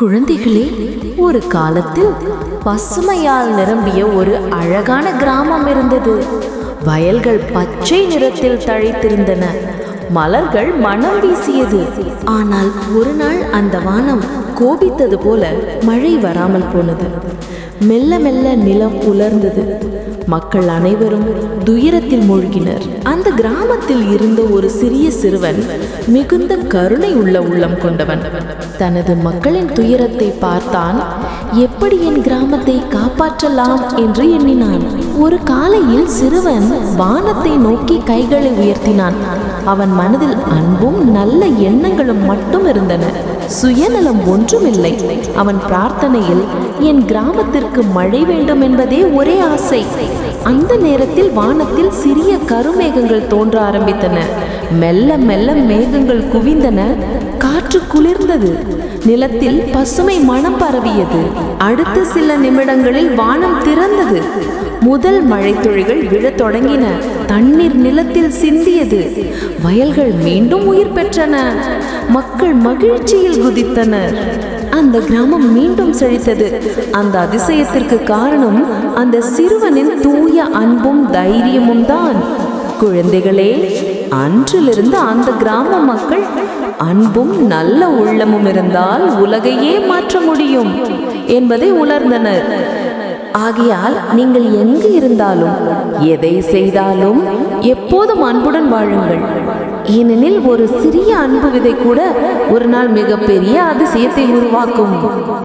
குழந்தைகளே, ஒரு காலத்தில் பசுமையால் நிரம்பிய ஒரு அழகான கிராமம் இருந்தது. வயல்கள் பச்சை நிறத்தில் தழைத்திருந்தன. மலர்கள் மனம் வீசியது. ஆனால் ஒரு நாள் அந்த வானம் கோபித்தது போல மழை வராமல் போனது. மெல்ல மெல்ல நிலம் உலர்ந்தது. மக்கள் அனைவரும் துயரத்தில் மூழ்கினர். அந்த கிராமத்தில் இருந்த ஒரு சிறிய சிறுவன் மிகுந்த கருணை உள்ள உள்ளம் கொண்டவன். தனது மக்களின் துயரத்தை பார்த்தான். எப்படி என் கிராமத்தை காப்பாற்றலாம் என்று எண்ணினான். ஒரு காலையில் சிறுவன் வானத்தை நோக்கி கைகளை உயர்த்தினான். அவன் மனதில் அன்பும் நல்ல எண்ணங்களும் மட்டும் இருந்தன. சுயநலம் ஒன்றுமில்லை. அவன் பிரார்த்தனையில் என் கிராமத்திற்கு மழை வேண்டும் என்பதே ஒரே ஆசை. அந்த நேரத்தில் வானத்தில் சிறிய கருமேகங்கள் தோன்ற ஆரம்பித்தன. மெல்ல மெல்ல மேகங்கள் குவிந்தன. காற்று குளிர்ந்தது. நிலத்தில் பசுமை மனம் பரவியது. அடுத்த சில நிமிடங்களில் வானம் திறந்தது. முதல் மழைத்துளிகள் விழத் தொடங்கின. தண்ணீர் நிலத்தில் சிந்தியது. வயல்கள் மீண்டும் உயிர் பெற்றன. மக்கள் மகிழ்ச்சியில் குதித்தனர். அந்த கிராமம் மீண்டும் செழித்தது. அந்த அதிசயத்திற்கு காரணம் அந்த சிறுவனின் தூய அன்பும் தைரியமும் தான். குழந்தைகளே, அன்றிலிருந்து அந்த கிராம மக்கள் அன்பும் நல்ல உள்ளமும் இருந்தால் உலகையே மாற்ற முடியும் என்பதை உணர்ந்தனர். ஆகையால் நீங்கள் எங்கு இருந்தாலும் எதை செய்தாலும் எப்போதும் அன்புடன் வாழுங்கள். ஏனெனில் ஒரு சிறிய அன்பு விதை கூட ஒரு நாள் மிகப்பெரிய அதிசயத்தை உருவாக்கும்.